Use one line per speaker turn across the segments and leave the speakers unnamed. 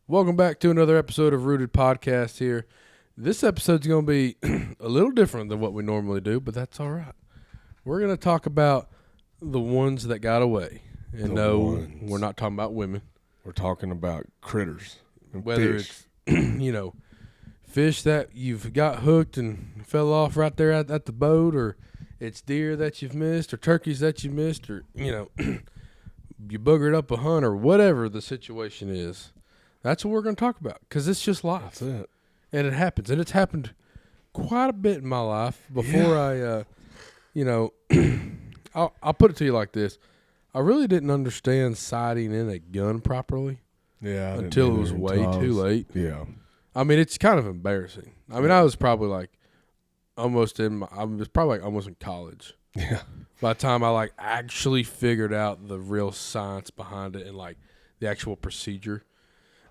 Welcome back to another episode of Rooted Podcast here. This episode's going to be a little different than what we normally do, but that's all right. We're going to talk about the ones that got away. And no, we're not talking about women.
We're talking about critters.
Whether it's, fish that you've got hooked and fell off right there at the boat, or it's deer that you've missed, or turkeys that you missed, or, you boogered up a hunt, or whatever the situation is. That's what we're going to talk about, because it's just life.
That's it.
And it happens. And it's happened quite a bit in my life before I'll put it to you like this. I really didn't understand sighting in a gun properly until it was way too late.
Yeah.
I mean, it's kind of embarrassing. I mean, I was probably almost in college.
Yeah.
By the time I actually figured out the real science behind it and the actual procedure.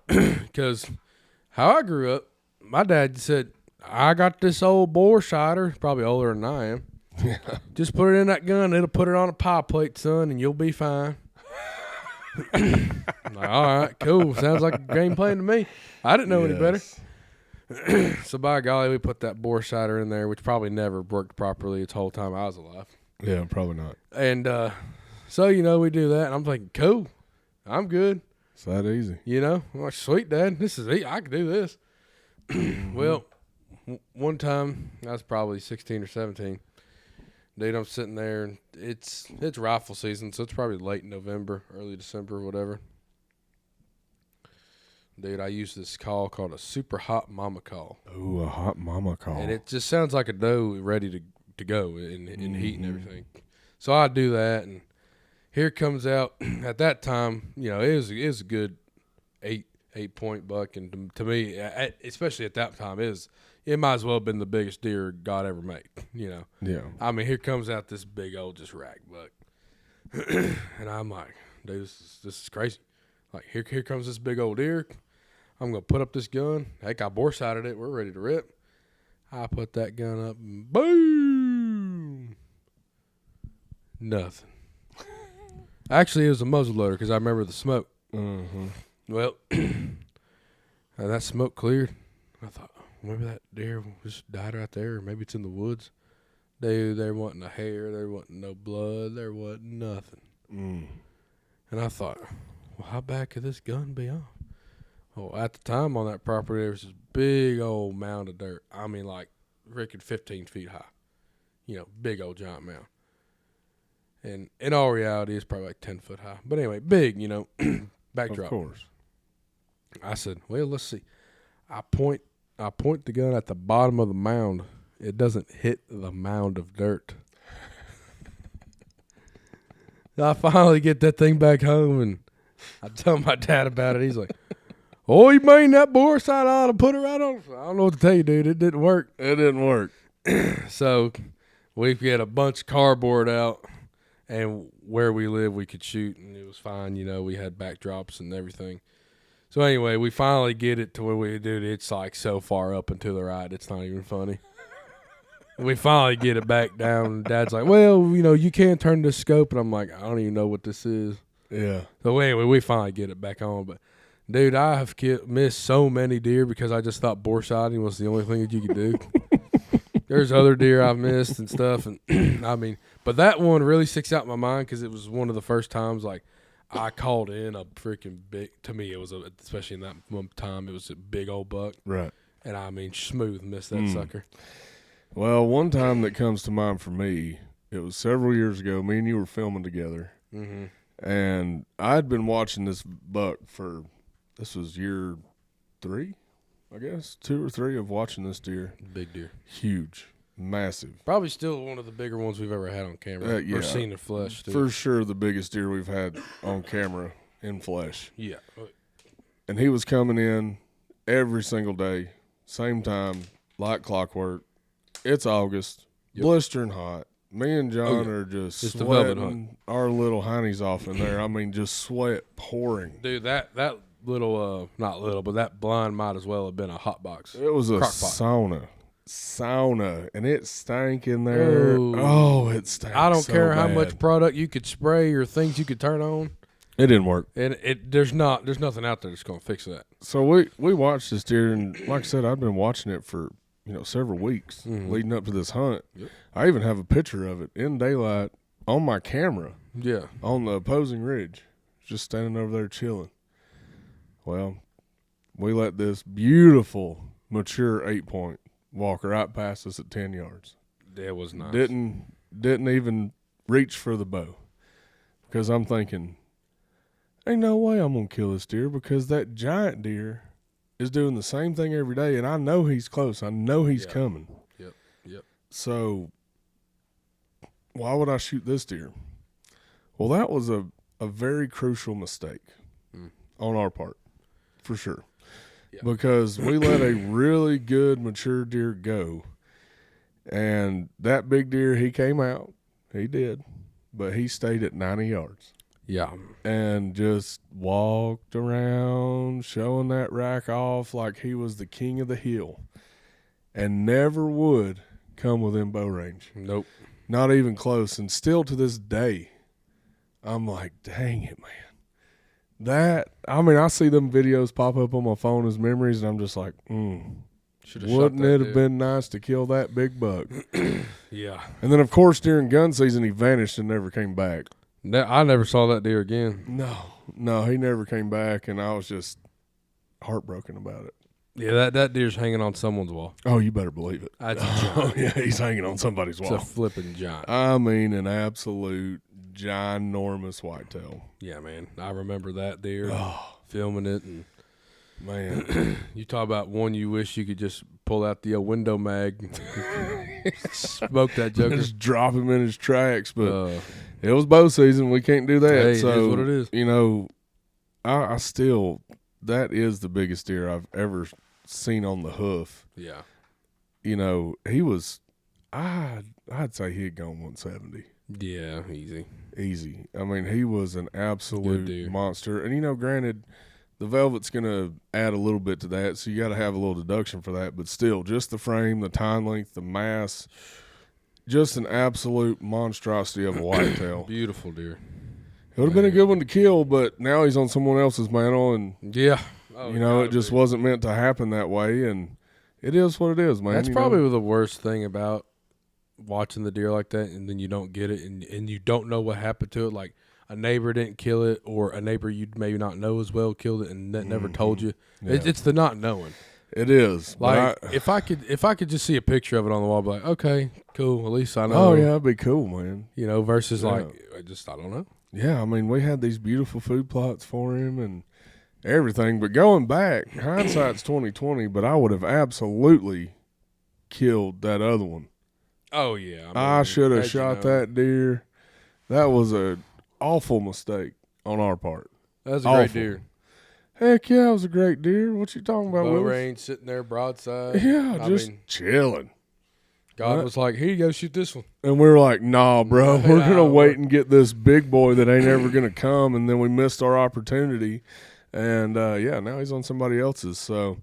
Because how I grew up, my dad said, I got this old bore sighter, probably older than I am.
Yeah.
Just put it in that gun, it'll put it on a pie plate, son, and you'll be fine. All right, cool. Sounds like a game plan to me. I didn't know any better. So by golly, we put that bore sighter in there, which probably never worked properly its whole time I was alive.
Yeah, probably not.
And so, we do that, and I'm thinking, cool, I'm good.
It's that easy.
I'm like, sweet, Dad, this is I can do this. Well, one time, I was probably 16 or 17. Dude, I'm sitting there, and it's rifle season, so it's probably late November, early December, whatever. Dude, I use this call called a super hot mama call.
Ooh, a hot mama call.
And it just sounds like a doe ready to go in heat and everything. So I do that, and here comes out, at that time, it was a good 8-point buck, and to me, especially at that time, it might as well have been the biggest deer God ever made, Yeah. I mean, here comes out this big old just rack buck, and I'm like, dude, this is crazy. Like, here comes this big old deer. I'm gonna put up this gun. Heck, I bore sighted it. We're ready to rip. I put that gun up, and boom, nothing. Actually, it was a muzzleloader because I remember the smoke.
Mm-hmm.
Well, and that smoke cleared. I thought, maybe that deer just died right there, or maybe it's in the woods. Dude, there wasn't a hair, there wasn't no blood, there wasn't nothing. And I thought, well, how bad could this gun be off? Well, at the time on that property, there was this big old mound of dirt. I mean, freaking 15 feet high. Big old giant mound. And in all reality, it's probably 10 foot high. But anyway, big, backdrop.
Of course.
I said, well, let's see. I point the gun at the bottom of the mound. It doesn't hit the mound of dirt. I finally get that thing back home, and I tell my dad about it. He's like, oh, you mean that bore sight ought to put it right on? I don't know what to tell you, dude. It didn't work.
It didn't work.
So we get a bunch of cardboard out. And where we live, we could shoot, and it was fine. We had backdrops and everything. So anyway, we finally get it to where it's so far up and to the right, it's not even funny. We finally get it back down, and Dad's like, well, you can't turn this scope. And I'm like, I don't even know what this is.
Yeah.
So anyway, we finally get it back on. But, dude, I have missed so many deer because I just thought bore sighting was the only thing that you could do. There's other deer I've missed and stuff, and I mean, but that one really sticks out in my mind because it was one of the first times I called in a freaking big. To me, it was especially in that one time, it was a big old buck,
right?
And I mean, smooth missed that sucker.
Well, one time that comes to mind for me, it was several years ago. Me and you were filming together, and I'd been watching this buck this was year 3. I guess 2 or 3 of watching this deer.
Big deer.
Huge. Massive.
Probably still one of the bigger ones we've ever had on camera.
Yeah.
Or seen in flesh, too.
For sure the biggest deer we've had on camera in flesh.
Yeah.
And he was coming in every single day, same time, like clockwork. It's August, blistering hot. Me and John are just sweating our little honeys off in there. I mean, just sweat pouring.
Dude, that little, not little, but that blind might as well have been a hot box.
It was a sauna, and it stank in there. Ooh. Oh, it stank.
I don't care
so
how
bad.
much product you could spray or things you could turn on.
It didn't work.
And there's nothing out there that's going to fix that.
So we watched this deer, and like I said, I've been watching it for several weeks leading up to this hunt.
Yep.
I even have a picture of it in daylight on my camera.
Yeah.
On the opposing ridge, just standing over there chilling. Well, we let this beautiful mature 8-point walk right past us at 10 yards.
That was nice.
Didn't even reach for the bow, because I'm thinking, ain't no way I'm gonna kill this deer, because that giant deer is doing the same thing every day, and I know he's close. I know he's coming.
Yep.
So why would I shoot this deer? Well, that was a very crucial mistake on our part, for sure. Yeah. Because we let a really good mature deer go, and that big deer, he came out. He did, but he stayed at 90 yards.
Yeah.
And just walked around showing that rack off like he was the king of the hill, and never would come within bow range.
Nope.
Not even close. And still to this day, I'm like, dang it, man. I see them videos pop up on my phone as memories, and I'm just like, wouldn't it have been nice to kill that big buck?
Yeah.
And then, of course, during gun season, he vanished and never came back.
I never saw that deer again.
No, he never came back, and I was just heartbroken about it.
Yeah, that deer's hanging on someone's wall.
Oh, you better believe it.
That's a giant.
Oh, yeah, he's hanging on somebody's wall.
It's a flipping giant.
I mean, an absolute ginormous whitetail.
Yeah, man. I remember that deer, filming it, and
man,
you talk about one you wish you could just pull out the window mag, smoke that joker,
just drop him in his tracks. But it was bow season. We can't do that.
Hey,
so
it is what it is.
I still, that is the biggest deer I've ever seen on the hoof.
Yeah.
He was, I'd say he had gone 170.
Yeah, easy.
I mean, he was an absolute monster. And, granted, the velvet's going to add a little bit to that, so you got to have a little deduction for that. But still, just the frame, the tine length, the mass, just an absolute monstrosity of a whitetail.
Beautiful deer.
It would have been a good one to kill, but now he's on someone else's mantle, and
yeah,
it just wasn't meant to happen that way, and it is what it is, man.
That's probably the worst thing about watching the deer like that, and then you don't get it, and you don't know what happened to it. Like a neighbor didn't kill it, or a neighbor you maybe not know as well killed it, and that never told you. Yeah. It's the not knowing.
It is.
Like if I could just see a picture of it on the wall, I'd be like, okay, cool. At least I know.
Oh yeah, that'd be cool, man.
Versus I don't know.
Yeah, I mean, we had these beautiful food plots for him and everything. But going back, hindsight's 20/20. But I would have absolutely killed that other one.
Oh yeah,
I should have shot that deer. That was a awful mistake on our part.
That was a great deer.
Heck yeah, it was a great deer. What you talking about,
Bow range, sitting there broadside.
Yeah, just chilling.
God was like, here you go, shoot this one.
And we were like, nah, bro, we're going to wait and get this big boy that ain't ever going to come. And then we missed our opportunity. And, now he's on somebody else's. So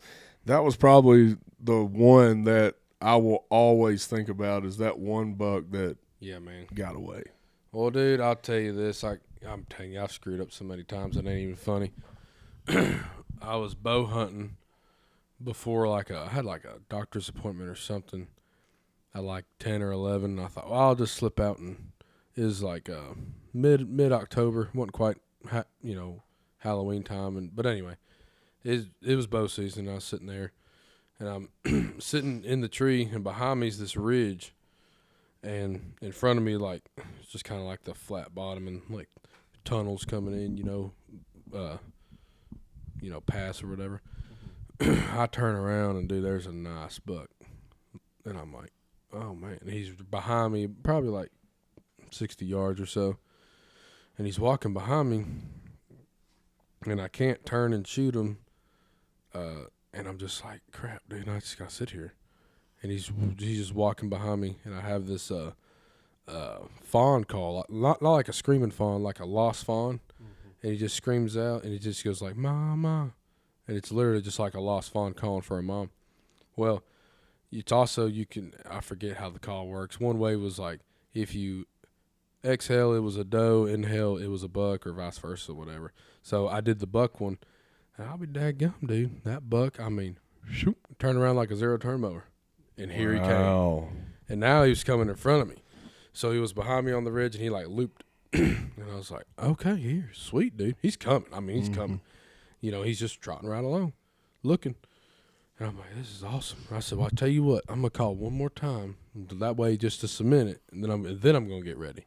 that was probably the one that I will always think about, is that one buck that got away.
Well, dude, I'll tell you this. I'm telling you, I've screwed up so many times it ain't even funny. I was bow hunting before, I had a doctor's appointment or something at 10 or 11. I thought, well, I'll just slip out, and it was mid-October. Wasn't quite, Halloween time. But anyway, it was bow season. I was sitting there, and I'm sitting in the tree, and behind me is this ridge, and in front of me, it's just kind of like the flat bottom and tunnels coming in, pass or whatever. I turn around, and dude, there's a nice buck, and I'm like, oh man, and he's behind me, probably 60 yards or so, and he's walking behind me, and I can't turn and shoot him, and I'm just like, crap, dude, I just gotta sit here, and he's just walking behind me, and I have this fawn call, not like a screaming fawn, like a lost fawn, and he just screams out, and he just goes like, mama, and it's literally just like a lost fawn calling for a mom. Well, it's also, I forget how the call works. One way was if you exhale, it was a doe. Inhale, it was a buck, or vice versa, whatever. So I did the buck one, and I'll be dadgum, dude. That buck, I mean, shoot, turned around like a zero-turn mower, and here he came. And now he was coming in front of me. So he was behind me on the ridge, and he, like, looped. And I was like, okay, here, sweet, dude. He's coming. I mean, he's coming. You know, he's just trotting right along, looking. And I'm like, this is awesome. I said, well, I'll tell you what, I'm going to call one more time. That way, just to cement it, and then I'm going to get ready.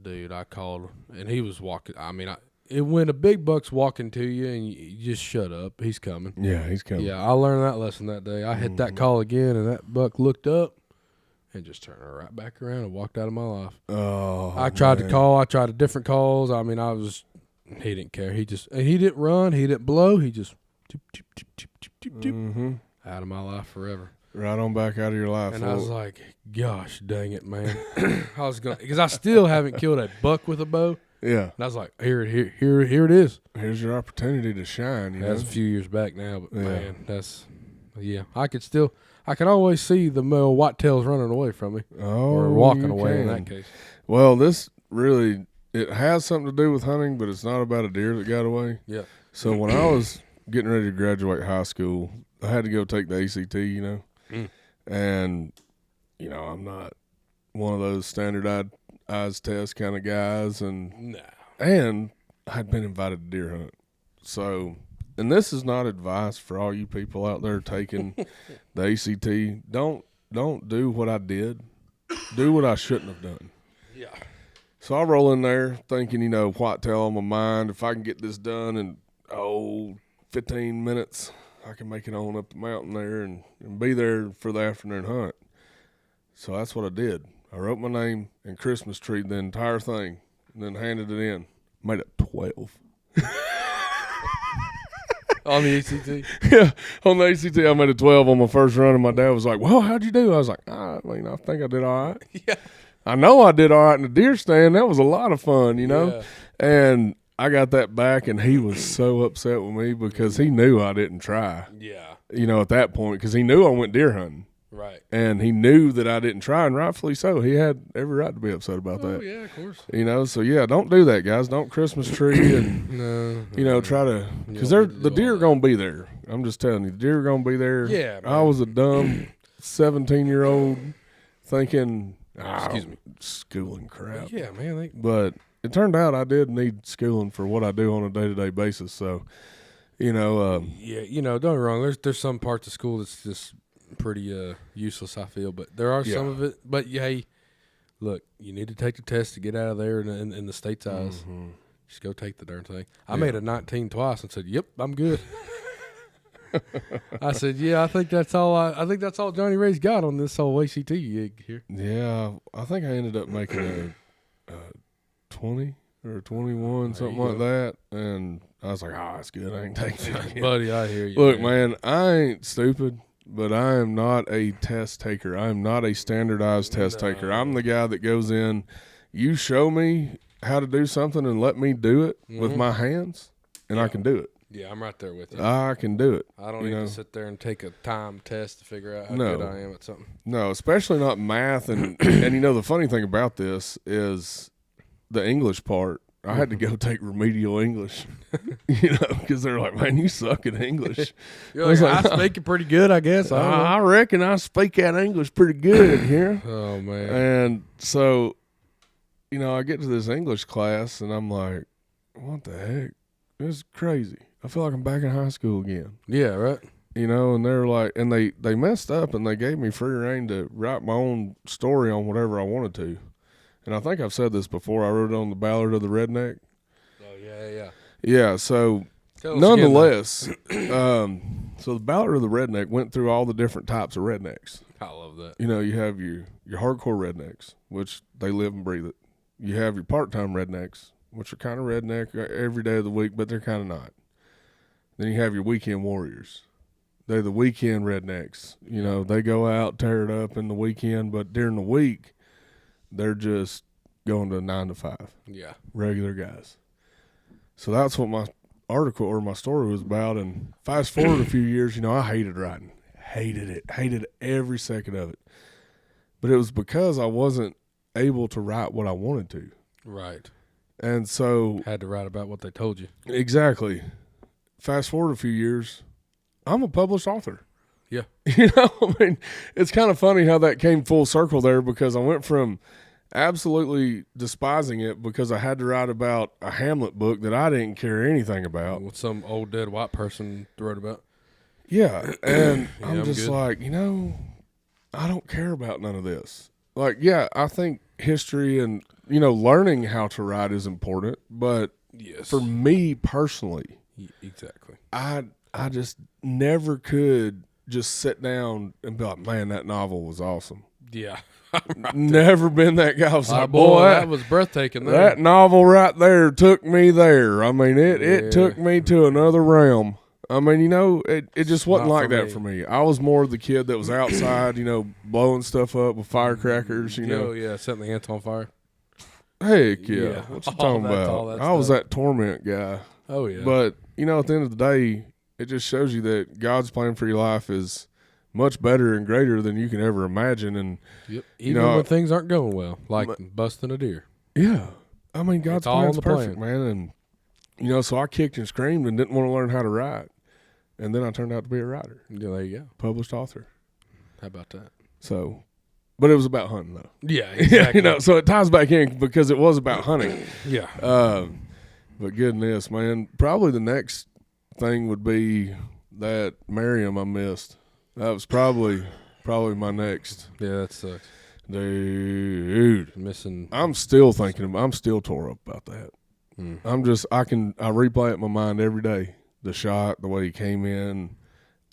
Dude, I called, and he was walking. I mean, when a big buck's walking to you, and you just shut up, he's coming.
Yeah, he's coming.
Yeah, I learned that lesson that day. I hit that call again, and that buck looked up and just turned right back around and walked out of my life.
Oh,
I tried to call. I tried different calls. I mean, he didn't care. He didn't run. He didn't blow. He just out of my life forever.
Right on back out of your life.
And I was like, gosh, dang it, man. Because I still haven't killed a buck with a bow.
Yeah.
And I was like, here it is.
Here's your opportunity to shine.
That's a few years back now, but man, I can always see the male whitetails running away from me. Or walking away in that case.
Well, this really, it has something to do with hunting, but it's not about a deer that got away.
Yeah.
So when I was getting ready to graduate high school, I had to go take the ACT, you know. And, you know, I'm not one of those standardized test kind of guys. And I had been invited to deer hunt. So, and this is not advice for all you people out there taking the ACT. Don't do what I did. Do what I shouldn't have done.
Yeah.
So I roll in there thinking, you know, whitetail on my mind. If I can get this done in, 15 minutes, I can make it on up the mountain there and be there for the afternoon hunt. So that's what I did. I wrote my name and Christmas tree the entire thing and then handed it in. Made it 12.
On the ACT?
Yeah, on the ACT I made a 12 on my first run, and my dad was like, well, how'd you do? I was like, I think I did all right.
Yeah.
I know I did all right in the deer stand. That was a lot of fun, you know?
Yeah.
And I got that back, and he was so upset with me because he knew I didn't try.
Yeah.
You know, at that point, because he knew I went deer hunting.
Right.
And he knew that I didn't try, and rightfully so. He had every right to be upset about that.
Oh, yeah, of course.
You know, so yeah, don't do that, guys. Don't Christmas tree and, try to, because the deer are going to be there. I'm just telling you, the deer are going to be there.
Yeah, man.
I was a dumb 17-year-old thinking,
excuse me,
schooling crap.
Yeah, man.
But it turned out I did need schooling for what I do on a day-to-day basis. So, don't
get me wrong. There's some parts of school that's just pretty useless, I feel. But there are some of it. But, hey, look, you need to take the test to get out of there in the state's eyes. Mm-hmm. Just go take the darn thing. I made a 19 twice and said, yep, I'm good. I said, yeah, I think that's all Johnny Ray's got on this whole ACT gig here.
Yeah, I think I ended up making a 20 or 21, something like that. And I was like, that's good. I ain't taking it.
Buddy, I hear you.
Look, man, I ain't stupid, but I am not a test taker. I am not a standardized test taker. I'm the guy that goes in, you show me how to do something and let me do it with my hands, and I can do it.
Yeah, I'm right there with you.
I can do it.
I don't need to sit there and take a time test to figure out how good I am at something.
No, especially not math. And the funny thing about this is the English part. I had to go take remedial English, because they're like, man, you suck at English.
You're like, I speak it pretty good, I guess.
I reckon I speak that English pretty good here.
Oh, man.
And so, I get to this English class, and I'm like, what the heck? This is crazy. I feel like I'm back in high school again.
Yeah, right.
And they're like, and they messed up, and they gave me free rein to write my own story on whatever I wanted to. And I think I've said this before. I wrote it on the Ballad of the Redneck.
Oh, yeah.
Yeah, so nonetheless, so the Ballad of the Redneck went through all the different types of rednecks.
I love that.
You have your hardcore rednecks, which they live and breathe it. You have your part-time rednecks, which are kind of redneck every day of the week, but they're kind of not. Then you have your weekend warriors. They're the weekend rednecks. They go out, tear it up in the weekend, but during the week, they're just going to 9 to 5.
Yeah.
Regular guys. So that's what my article or my story was about. And fast forward a few years, I hated riding. Hated it. Hated every second of it. But it was because I wasn't able to write what I wanted to.
Right.
And so
had to write about what they told you.
Exactly. Fast forward a few years, I'm a published author.
Yeah.
I mean, it's kind of funny how that came full circle there, because I went from absolutely despising it because I had to write about a Hamlet book that I didn't care anything about.
What some old dead white person wrote about.
Yeah. And
Yeah,
I'm just
good.
like, I don't care about none of this. Like, yeah, I think history and, learning how to write is important. But
yes,
for me personally,
exactly,
I just never could just sit down and be like, man, that novel was awesome.
Yeah.
Never been that guy. I was like,
boy, that was breathtaking.
That novel right there took me there. I mean, it took me to another realm. I mean, it just wasn't like that for me. I was more the kid that was outside, blowing stuff up with firecrackers,
Oh, yeah, setting the ants on fire.
Heck yeah. What you talking about? I was that torment guy.
Oh, yeah.
But, at the end of the day, it just shows you that God's plan for your life is much better and greater than you can ever imagine. And
even when things aren't going well, like busting a deer.
Yeah. I mean, God's plan's perfect, man. And, so I kicked and screamed and didn't want to learn how to write. And then I turned out to be a writer.
Yeah, there you go.
Published author.
How about that?
So, but it was about hunting, though.
Yeah, exactly.
So it ties back in because it was about hunting.
Yeah.
But goodness, man, probably the next thing would be that Miriam I missed. That was probably my next.
Yeah, that sucks.
Dude.
Missing.
I'm still tore up about that.
Mm.
I replay it in my mind every day. The shot, the way he came in,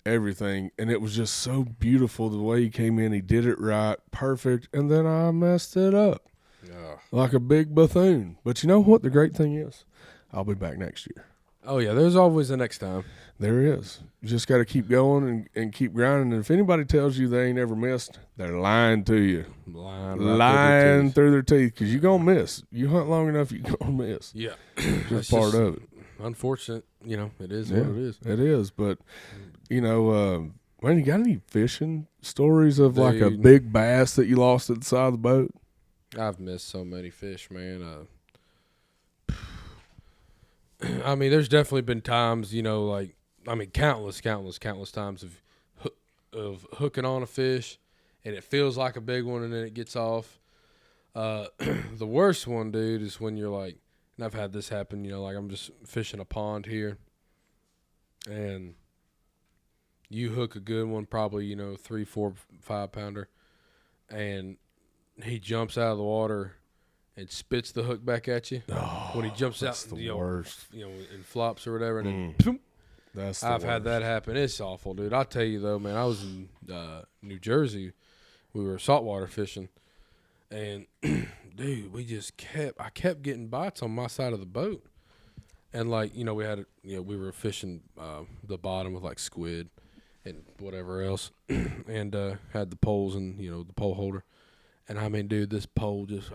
everything. And it was just so beautiful the way he came in. He did it right, perfect, and then I messed it up.
Yeah.
Like a big buffoon. But you know what the great thing is? I'll be back next year.
Oh, yeah, there's always the next time.
There is. You just got to keep going and keep grinding. And if anybody tells you they ain't ever missed, they're lying to you. Lying through their teeth, because you're going to miss. You hunt long enough, you're going to miss.
Yeah.
Just part of it.
Unfortunate. It is what it is.
It is. But, man, you got any fishing stories of like a big bass that you lost at the side of the boat?
I've missed so many fish, man. I mean, there's definitely been times, countless times of hooking on a fish, and it feels like a big one, and then it gets off. The worst one, dude, is when you're like, and I've had this happen, like I'm just fishing a pond here, and you hook a good one, probably, 3, 4, 5 pounder, and he jumps out of the water and spits the hook back at you.
Oh,
when he jumps out,
worst.
And flops or whatever, and then I've had that happen. It's awful, dude. I'll tell you though, man. I was in New Jersey. We were saltwater fishing, and dude, I kept getting bites on my side of the boat, and we were fishing the bottom with like squid and whatever else, and had the poles and the pole holder. And I mean, dude, this pole just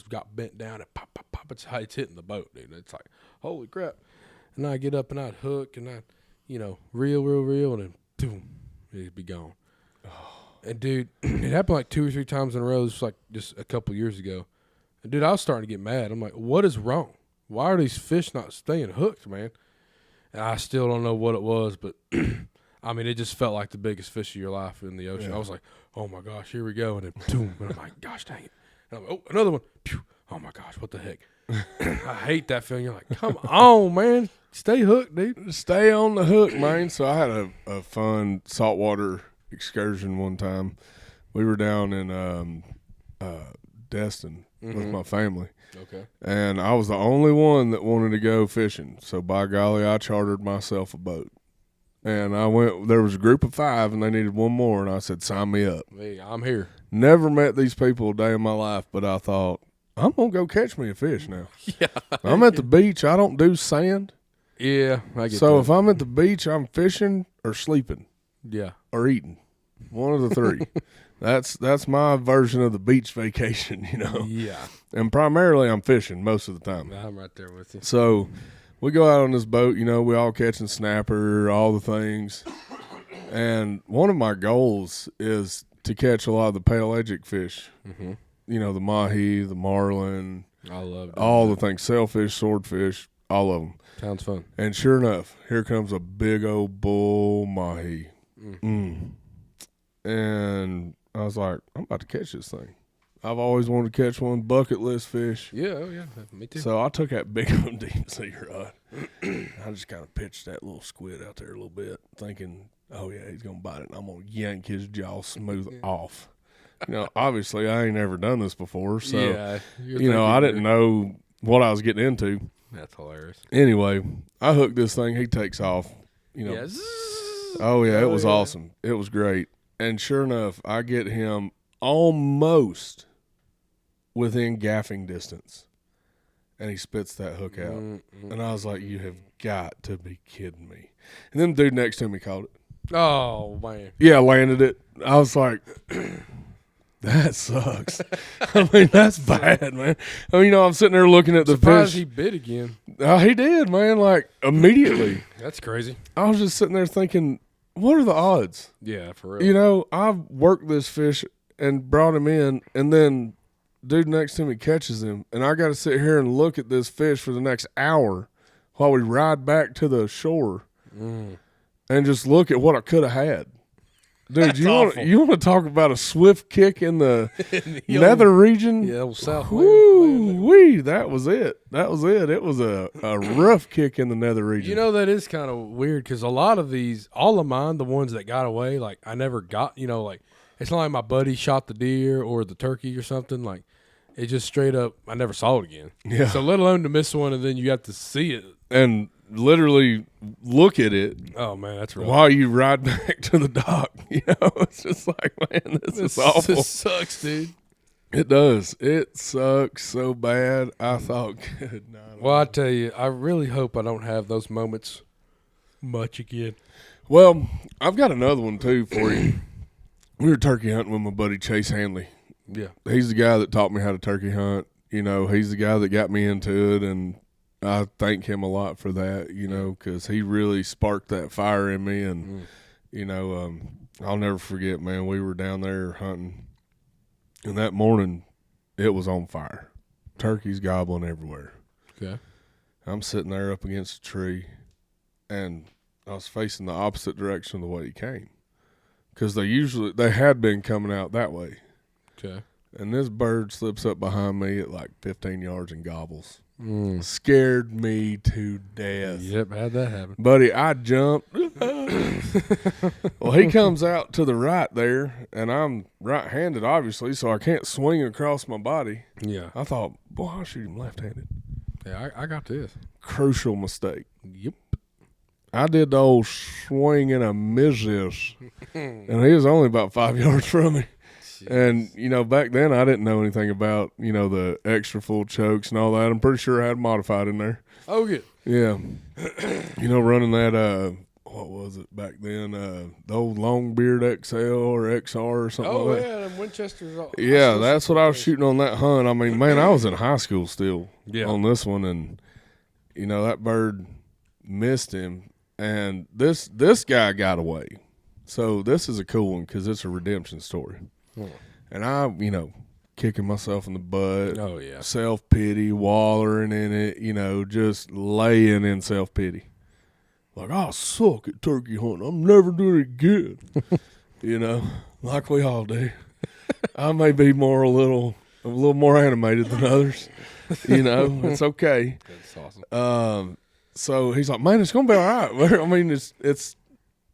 got bent down and pop, pop, pop. It's hitting the boat, dude. It's like, holy crap. And I get up and I'd hook and I'd, reel, and then boom, it'd be gone. And dude, it happened like 2 or 3 times in a row. This was like just a couple years ago. And dude, I was starting to get mad. I'm like, what is wrong? Why are these fish not staying hooked, man? And I still don't know what it was, but I mean, it just felt like the biggest fish of your life in the ocean. Yeah. I was like, oh my gosh, here we go. And then boom, and I'm like, gosh dang it. And I'm like, oh, another one. Pew. Oh my gosh, what the heck? I hate that feeling. You're like, come on, man. Stay hooked, dude.
Stay on the hook, man. So I had a fun saltwater excursion one time. We were down in Destin with my family.
Okay.
And I was the only one that wanted to go fishing. So by golly, I chartered myself a boat. And I went, there was a group of 5 and they needed one more. And I said, sign me up.
Hey, I'm here.
Never met these people a day in my life, but I thought, I'm going to go catch me a fish now.
Yeah.
I'm at the beach. I don't do sand.
Yeah, I get
so
that.
If I'm at the beach, I'm fishing or sleeping.
Yeah.
Or eating. One of the 3. That's my version of the beach vacation,
Yeah.
And primarily I'm fishing most of the time.
I'm right there with you.
So we go out on this boat, we all catching snapper, all the things. And one of my goals is to catch a lot of the pelagic fish.
Mm-hmm.
the mahi, the marlin,
I love
all the things, sailfish, swordfish, all of them.
Sounds fun.
And sure enough, here comes a big old bull mahi. And I was like, I'm about to catch this thing. I've always wanted to catch one, bucket list fish.
Yeah, me too.
So I took that big old deep sea rod. I just kind of pitched that little squid out there a little bit, thinking, oh, yeah, he's going to bite it, and I'm going to yank his jaw smooth off. Obviously, I ain't ever done this before, so, I didn't know what I was getting into.
That's hilarious.
Anyway, I hooked this thing. He takes off.
Yes.
Oh, yeah, it was awesome. It was great. And sure enough, I get him almost within gaffing distance, and he spits that hook out. And I was like, you have got to be kidding me. And then the dude next to me caught it.
Oh, man.
Yeah, landed it. I was like, that sucks. I mean, that's bad, man. I mean, I'm sitting there looking at the
Surprised
fish.
he bit again.
He did, man, like immediately.
That's crazy.
I was just sitting there thinking, what are the odds?
Yeah, for real.
I've worked this fish and brought him in, and then dude next to me catches him, and I got to sit here and look at this fish for the next hour while we ride back to the shore and just look at what I could have had. Dude, you want to talk about a swift kick in the nether region?
Yeah, old south.
Woo-wee, that was it. It was a rough kick in the nether region.
That is kind of weird because a lot of these, all of mine, the ones that got away, like I never got, like it's not like my buddy shot the deer or the turkey or something. Like it just straight up, I never saw it again.
Yeah.
So let alone to miss one and then you have to see it.
And literally look at it.
Oh, man, that's rough.
While you ride back to the dock. It's just like, man, this is awful.
This sucks, dude.
It does. It sucks so bad. I thought, good night.
Well, I tell you, I really hope I don't have those moments much again.
Well, I've got another one, too, for you. We were turkey hunting with my buddy Chase Hanley.
Yeah.
He's the guy that taught me how to turkey hunt. He's the guy that got me into it, and I thank him a lot for that, because he really sparked that fire in me. And, I'll never forget, man, we were down there hunting, and that morning it was on fire. Turkeys gobbling everywhere.
Okay.
I'm sitting there up against a tree, and I was facing the opposite direction of the way he came, because they had been coming out that way.
Okay.
And this bird slips up behind me at like 15 yards and gobbles. Scared me to death.
Yep, how'd that happen?
Buddy, I jumped. Well, he comes out to the right there, and I'm right-handed, obviously, so I can't swing across my body.
Yeah.
I thought, boy, I'll shoot him left-handed.
Yeah, I got this.
Crucial mistake.
Yep.
I did the old swing and a misses, and he was only about 5 yards from me. And, back then I didn't know anything about, the extra full chokes and all that. I'm pretty sure I had modified in there.
Oh, good.
Yeah. Running that, what was it back then? The old Longbeard XL or XR or something like that.
Oh, yeah, them Winchesters.
Yeah, that's what I was shooting on that hunt. I mean, man, I was in high school still on this one. And, that bird missed him. And this guy got away. So this is a cool one because it's a redemption story. And I, kicking myself in the butt.
Oh, yeah.
Self-pity, wallering in it, just laying in self-pity. Like, I suck at turkey hunting. I'm never doing it again. Like we all do. I may be a little more animated than others. It's okay.
That's awesome.
So he's like, man, it's going to be all right. I mean, it's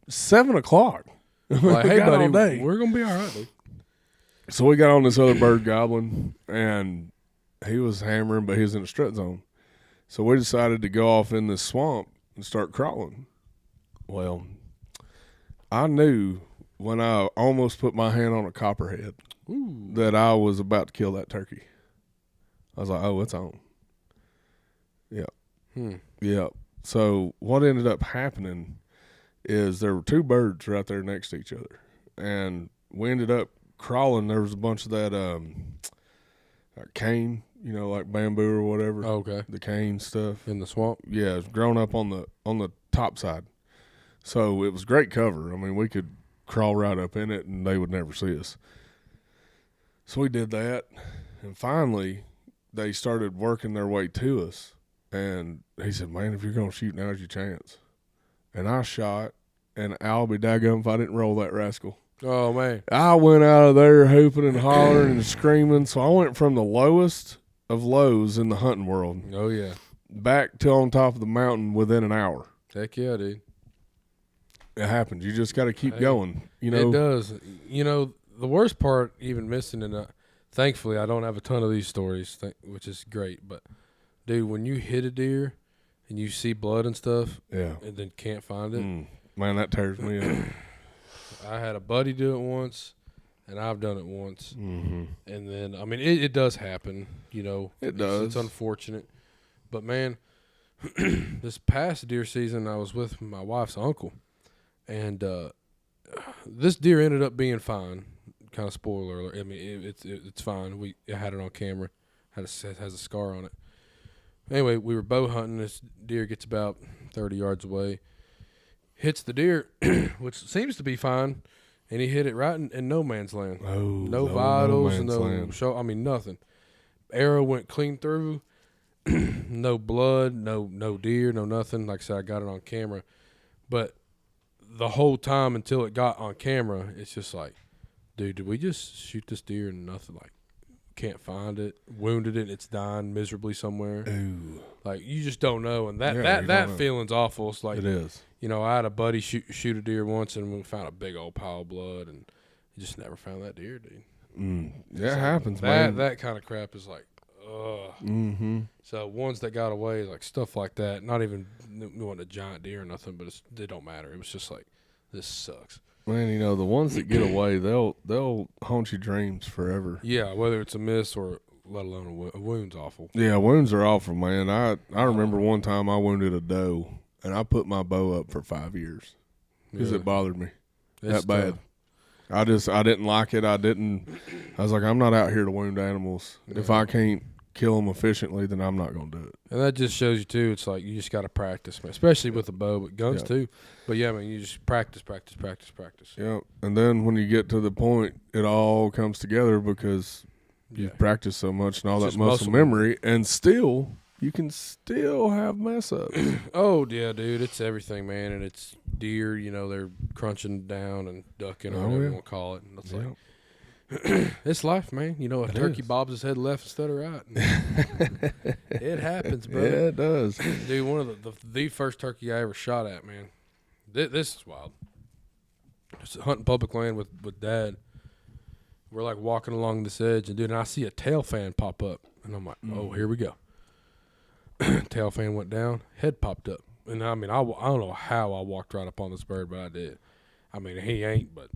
7 o'clock.
Like, hey, buddy, we're going to be all right, dude.
So we got on this other bird gobbling, and he was hammering, but he was in a strut zone. So we decided to go off in this swamp and start crawling. Well, I knew when I almost put my hand on a copperhead that I was about to kill that turkey. I was like, oh, it's on. Yeah. Yeah. So what ended up happening is there were two birds right there next to each other, and we ended up crawling. There was a bunch of that cane, like bamboo or whatever.
Oh, okay.
The cane stuff
in the swamp.
Yeah, it's grown up on the top side, so it was great cover. I mean, we could crawl right up in it, and they would never see us. So we did that, And finally, they started working their way to us. And he said, man, if you're going to shoot, now's your chance. And I shot, and I'll be daggum if I didn't roll that rascal.
Oh, man.
I went out of there hooping and hollering and screaming. So I went from the lowest of lows in the hunting world.
Oh, yeah.
Back to on top of the mountain within an hour.
Heck yeah, dude.
It happens. You just got to keep going. You know,
it does. You know, the worst part, even missing, and thankfully I don't have a ton of these stories, which is great. But, dude, when you hit a deer and you see blood and stuff,
yeah,
and then can't find it,
man, that tears me up.
I had a buddy do it once, and I've done it once.
Mm-hmm.
And then, I mean, it does happen. You know,
it does.
It's unfortunate, but man, this past deer season, I was with my wife's uncle. And this deer ended up being fine. Kind of spoiler alert. I mean, it's fine. I had it on camera. Has a scar on it. Anyway, we were bow hunting. This deer gets about 30 yards away. Hits the deer, which seems to be fine, and he hit it right in no man's land.
Oh,
no vitals, nothing. Arrow went clean through. No blood, no deer, no nothing. Like I said, I got it on camera, but the whole time until it got on camera, it's just like, dude, did we just shoot this deer and nothing? Like, can't find it, wounded it, it's dying miserably somewhere.
Ooh.
Like, you just don't know, and that feeling's awful. It's like,
it is.
You know, I had a buddy shoot a deer once, and we found a big old pile of blood, and just never found that deer, dude.
Yeah, it happens, man.
That kind of crap is like, ugh.
Mm-hmm.
So ones that got away, like stuff like that, not even a giant deer or nothing, but it don't matter. It was just like, this sucks.
Man, you know, the ones that get away, they'll haunt your dreams forever.
Yeah, whether it's a miss or let alone a wound's awful.
Yeah, wounds are awful, man. I remember one time I wounded a doe, and I put my bow up for 5 years because it bothered me that bad. I didn't like it. I was like, I'm not out here to wound animals. Yeah. If I can't kill them efficiently, then I'm not going to do it.
And that just shows you, too, it's like you just got to practice, man, especially with a bow, but guns, too. But, yeah, man, you just practice.
Yeah, and then when you get to the point, it all comes together because you've practiced so much and all that muscle memory, and still, you can still have mess-ups.
Oh, yeah, dude, it's everything, man, and it's deer, you know, they're crunching down and ducking or whatever you want to call it. And it's like, it's life, man. You know, a turkey bobs his head left instead of right. It happens, bro.
Yeah, it does.
Dude, one of the first turkey I ever shot at, man. This is wild. Just hunting public land with Dad. We're like walking along this edge, and I see a tail fan pop up, and I'm like, oh, here we go. Tail fan went down, head popped up, and I mean, I don't know how I walked right up on this bird, but I did. I mean, he ain't but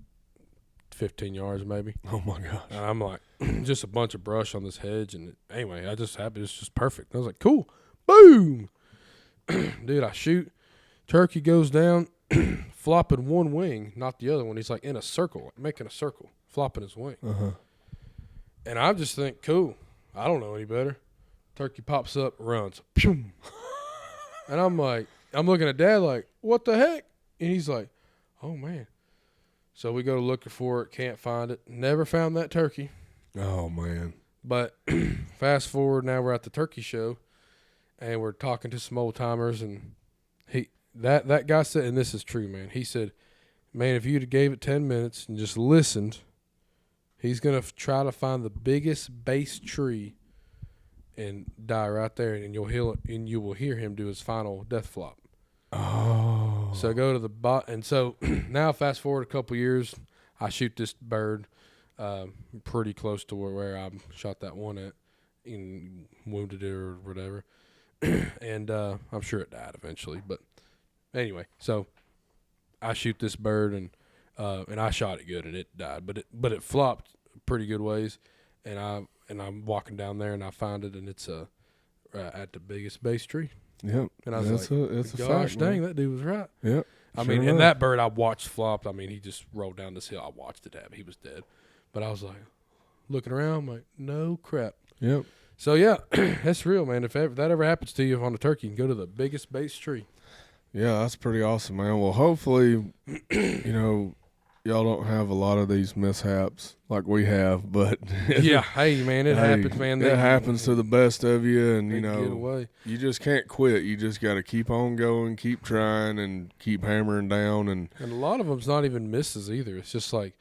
15 yards maybe.
Oh my gosh.
And I'm like, just a bunch of brush on this hedge, and anyway, I just happened, it's just perfect. I was like, cool, boom. Dude, I shoot, turkey goes down, flopping one wing, not the other one. He's like in a circle, like making a circle, flopping his wing. And I just think, cool, I don't know any better. Turkey pops up, runs, and I'm like, I'm looking at Dad like, what the heck? And he's like, oh man. So we go looking for it, can't find it. Never found that turkey.
Oh, man.
But fast forward, now we're at the turkey show, and we're talking to some old timers, and that guy said, and this is true, man. He said, man, if you'd have gave it 10 minutes and just listened, he's gonna try to find the biggest base tree and die right there, and you will hear him do his final death flop.
Oh.
So go to the bot, and so now fast forward a couple years, I shoot this bird pretty close to where I shot that one at, and wounded it or whatever, and I'm sure it died eventually. But anyway, so I shoot this bird, and I shot it good, and it died, but it flopped pretty good ways, and I'm walking down there, and I find it, and it's at the biggest base tree.
Yep.
And I was
it's
gosh,
a fact,
dang,
man.
that dude was right.
Yep.
I mean, and that bird I watched flopped. I mean, he just rolled down this hill. I watched it happen. He was dead. But I was like, looking around, I'm like, no crap.
Yep.
So, yeah, that's real, man. If that ever happens to you on a turkey, you can go to the biggest base tree.
Yeah, that's pretty awesome, man. Well, hopefully, you know, y'all don't have a lot of these mishaps like we have, but
yeah, hey man, it happens, man.
It happens to the best of you, and
you know,
you just can't quit. You just got to keep on going, keep trying, and keep hammering down. And
a lot of them's not even misses either. It's just like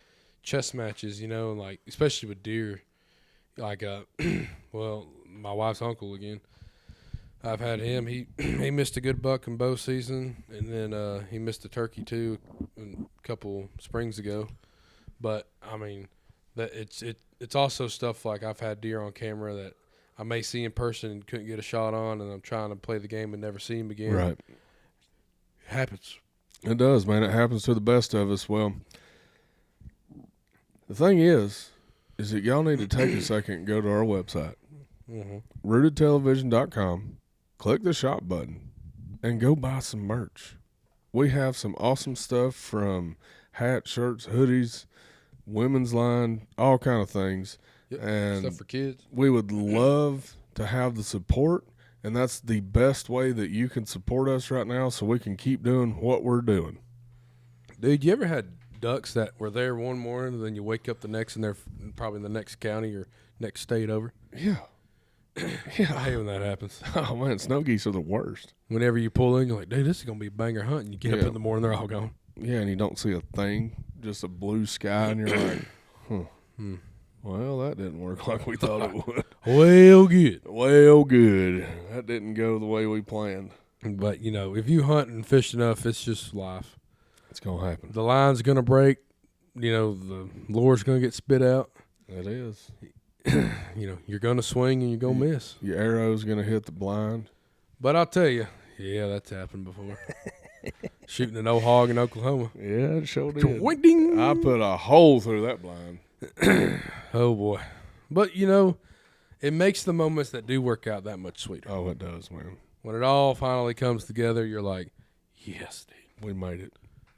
chess matches, you know, like especially with deer. Like, well, my wife's uncle again. I've had him. He missed a good buck in bow season, and then he missed a turkey too a couple springs ago. But I mean, that it's also stuff like I've had deer on camera that I may see in person and couldn't get a shot on, and I'm trying to play the game and never see him again.
Right.
It happens.
It does, man. It happens to the best of us. Well, the thing is that y'all need to take a second and go to our website, rootedtelevision.com. Click the shop button and go buy some merch. We have some awesome stuff from hats, shirts, hoodies, women's line, all kind of things.
Yep,
and
stuff for kids.
We would love to have the support, and that's the best way that you can support us right now so we can keep doing what we're doing.
Dude, you ever had ducks that were there one morning and then you wake up the next and they're probably in the next county or next state over?
Yeah. Yeah,
I hate when that happens.
Oh man, snow geese are the worst.
Whenever you pull in, you're like, dude, this is gonna be a banger hunt. And you get up in the morning, they're all gone.
Yeah, and you don't see a thing, just a blue sky, and you're like, well, that didn't work like we thought it would.
Well, good.
Well, good. That didn't go the way we planned.
But you know, if you hunt and fish enough, it's just life.
It's gonna happen.
The line's gonna break. You know, the lure's gonna get spit out.
It is.
You know, you're going to swing and you're going to miss.
Your arrow's going to hit the blind.
But I'll tell you, yeah, that's happened before. Shooting an old hog in Oklahoma.
Yeah, it sure did.
Ding.
I put a hole through that blind.
Oh, boy. But, you know, it makes the moments that do work out that much sweeter.
Oh, it does, man.
When it all finally comes together, you're like, yes, dude.
We made it.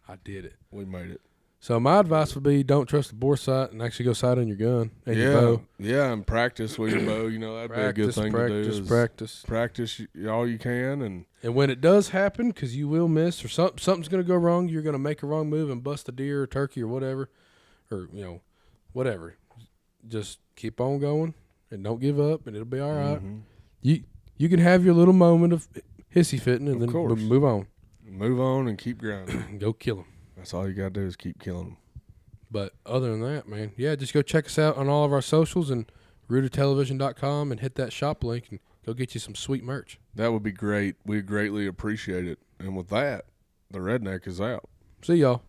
I did it.
We made it.
So my advice would be don't trust the bore sight and actually go sight on your gun and your bow.
Yeah, and practice with your bow. You know, that'd be a good thing to do. Practice all you can. And
when it does happen, because you will miss or something's going to go wrong, you're going to make a wrong move and bust a deer or turkey or whatever, or, you know, whatever. Just keep on going and don't give up, and it'll be all right. You can have your little moment of hissy fitting and then move on.
Move on and keep grinding.
Go kill them.
That's all you got to do is keep killing them.
But other than that, man, yeah, just go check us out on all of our socials and rootedtelevision.com and hit that shop link and go get you some sweet merch.
That would be great. We'd greatly appreciate it. And with that, the redneck is out.
See y'all.